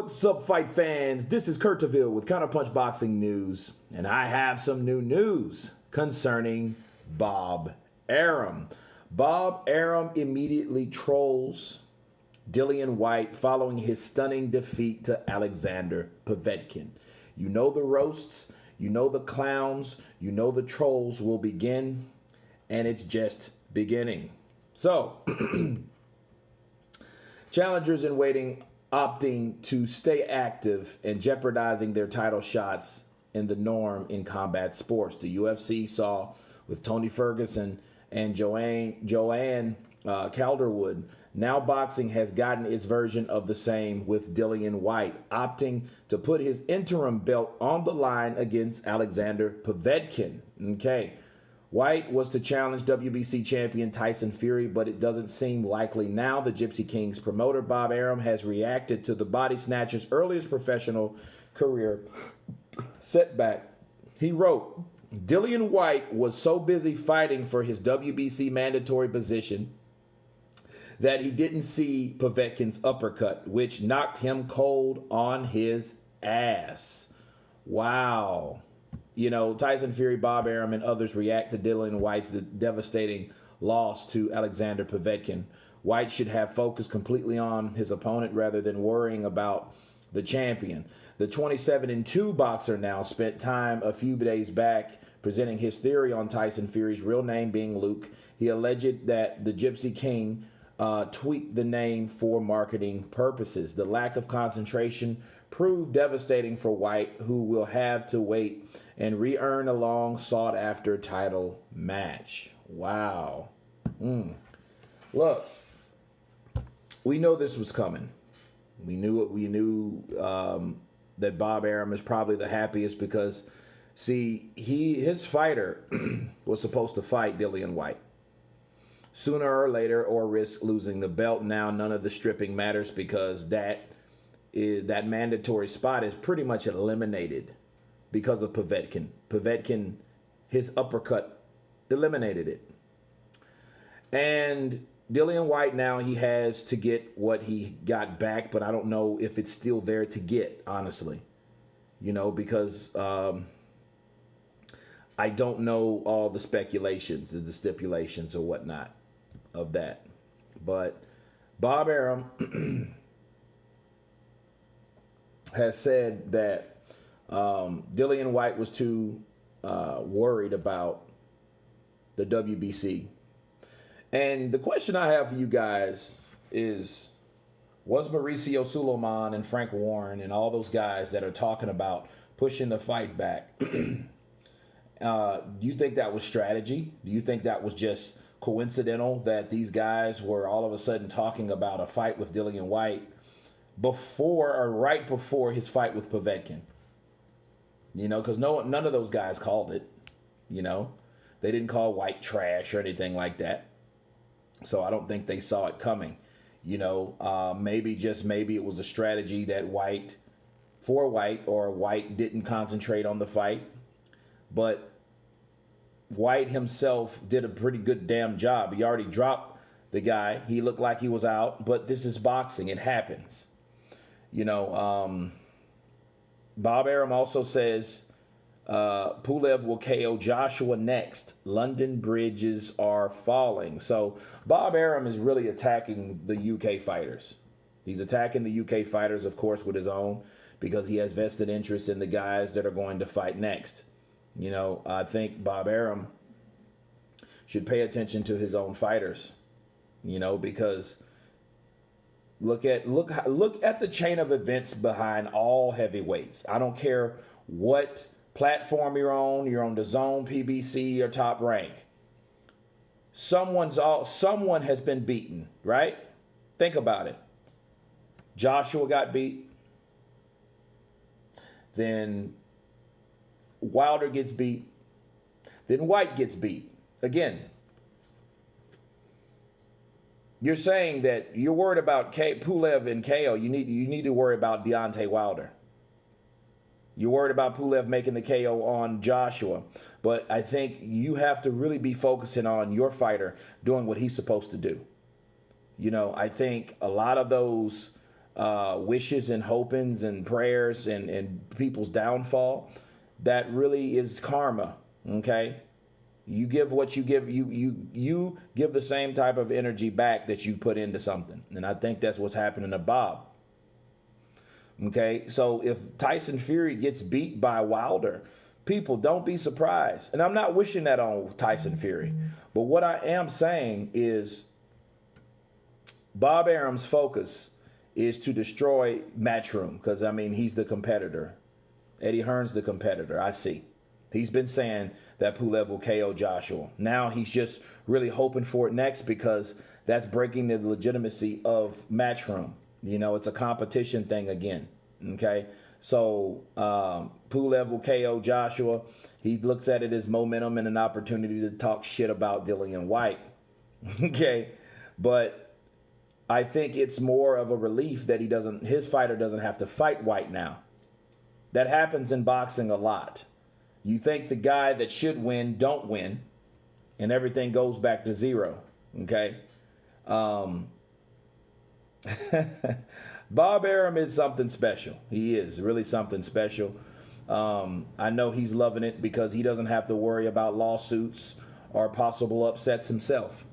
What's up, fight fans? This is Kurt DeVille with Counterpunch Boxing News, and I have some new news concerning Bob Arum. Bob Arum immediately trolls Dillian Whyte following his stunning defeat to Alexander Povetkin. You know the roasts, you know the clowns, you know the trolls will begin, and it's just beginning. So, challengers in waiting opting to stay active and jeopardizing their title shots in the norm in combat sports. The UFC saw with Tony Ferguson and Joanne Calderwood. Now boxing has gotten its version of the same with Dillian Whyte, opting to put his interim belt on the line against Alexander Povetkin. Okay. Whyte was to challenge WBC champion Tyson Fury, but it doesn't seem likely now. The Gypsy Kings promoter Bob Arum has reacted to the body snatcher's earliest professional career setback. He wrote, Dillian Whyte was so busy fighting for his WBC mandatory position that he didn't see Povetkin's uppercut, which knocked him cold on his ass. Wow. You know, Tyson Fury, Bob Arum, and others react to Dillian Whyte's devastating loss to Alexander Povetkin. Whyte should have focused completely on his opponent rather than worrying about the champion. The 27-2 boxer now spent time a few days back presenting his theory on Tyson Fury's real name being Luke. He alleged that the Gypsy King tweaked the name for marketing purposes. The lack of concentration proved devastating for Whyte, who will have to wait and re-earn a long sought-after title match. Wow. Look, we know this was coming. We knew that Bob Arum is probably the happiest because, see, his fighter was supposed to fight Dillian Whyte sooner or later or risk losing the belt. Now none of the stripping matters because that mandatory spot is pretty much eliminated because of Povetkin. Povetkin, his uppercut eliminated it. And Dillian Whyte now, he has to get what he got back, but I don't know if it's still there to get, honestly. You know, because I don't know all the speculations, the stipulations or whatnot of that. But Bob Arum has said that Dillian Whyte was too worried about the WBC. And the question I have for you guys is, was Mauricio Sulaiman and Frank Warren and all those guys that are talking about pushing the fight back, do you think that was strategy? Do you think that was just coincidental that these guys were all of a sudden talking about a fight with Dillian Whyte before or right before his fight with Povetkin? You know, because none of those guys called it. You know, they didn't call Whyte trash or anything like that. So I don't think they saw it coming. You know, maybe it was a strategy that Whyte didn't concentrate on the fight. But Whyte himself did a pretty good damn job. He already dropped the guy. He looked like he was out, but this is boxing. It happens. You know, Bob Arum also says Pulev will KO Joshua next. London bridges are falling. So Bob Arum is really attacking the UK fighters. He's attacking the UK fighters, of course, with his own, because he has vested interest in the guys that are going to fight next. You know, I think Bob Arum should pay attention to his own fighters, you know, because look at the chain of events behind all heavyweights. I don't care what platform you're on the Zone, PBC, or Top Rank. Someone has been beaten, right? Think about it. Joshua got beat. Then Wilder gets beat. Then Whyte gets beat. Again, you're saying that you're worried about Pulev and KO. You need to worry about Deontay Wilder. You're worried about Pulev making the KO on Joshua. But I think you have to really be focusing on your fighter doing what he's supposed to do. You know, I think a lot of those wishes and hopings and prayers and people's downfall. That really is karma. Okay, you give what you give. You give the same type of energy back that you put into something, and I think that's what's happening to Bob. Okay, so if Tyson Fury gets beat by Wilder, people don't be surprised. And I'm not wishing that on Tyson Fury. But what I am saying is Bob Arum's focus is to destroy Matchroom because, I mean, he's the competitor. Eddie Hearn's the competitor, I see. He's been saying that Pulev will KO Joshua. Now he's just really hoping for it next because that's breaking the legitimacy of Matchroom. You know, it's a competition thing again. Okay, so Pulev will KO Joshua. He looks at it as momentum and an opportunity to talk shit about Dillian Whyte. Okay, but I think it's more of a relief that his fighter doesn't have to fight Whyte now. That happens in boxing a lot. You think the guy that should win don't win, and everything goes back to zero. Okay. Bob Arum is something special. He is really something special. I know he's loving it because he doesn't have to worry about lawsuits or possible upsets himself.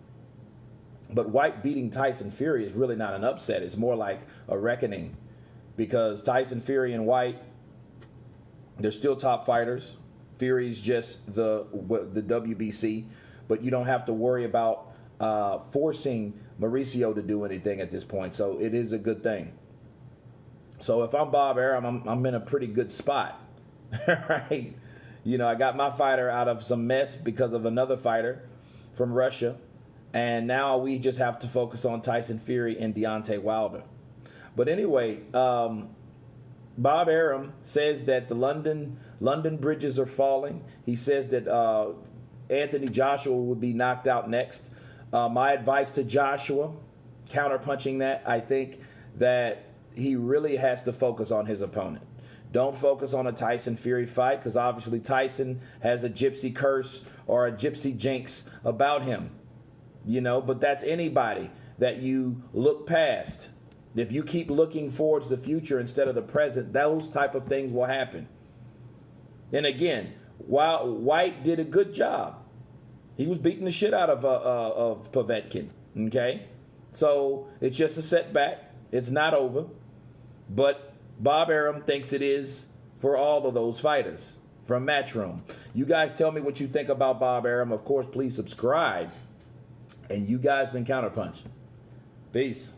But Whyte beating Tyson Fury is really not an upset. It's more like a reckoning because Tyson Fury and Whyte, they're still top fighters. Fury's just the WBC, but you don't have to worry about forcing Mauricio to do anything at this point. So it is a good thing. So if I'm Bob Arum, I'm in a pretty good spot, right? You know, I got my fighter out of some mess because of another fighter from Russia. And now we just have to focus on Tyson Fury and Deontay Wilder. But anyway, Bob Arum says that the London bridges are falling. He says that Anthony Joshua would be knocked out next. My advice to Joshua, counterpunching that, I think that he really has to focus on his opponent. Don't focus on a Tyson Fury fight because obviously Tyson has a gypsy curse or a gypsy jinx about him. You know, but that's anybody that you look past. If you keep looking forward to the future instead of the present, those type of things will happen. And again, while Whyte did a good job, he was beating the shit out of Povetkin. Okay, so it's just a setback. It's not over, but Bob Arum thinks it is for all of those fighters from Matchroom. You guys tell me what you think about Bob Arum. Of course, please subscribe. And you guys been Counterpunch. Peace.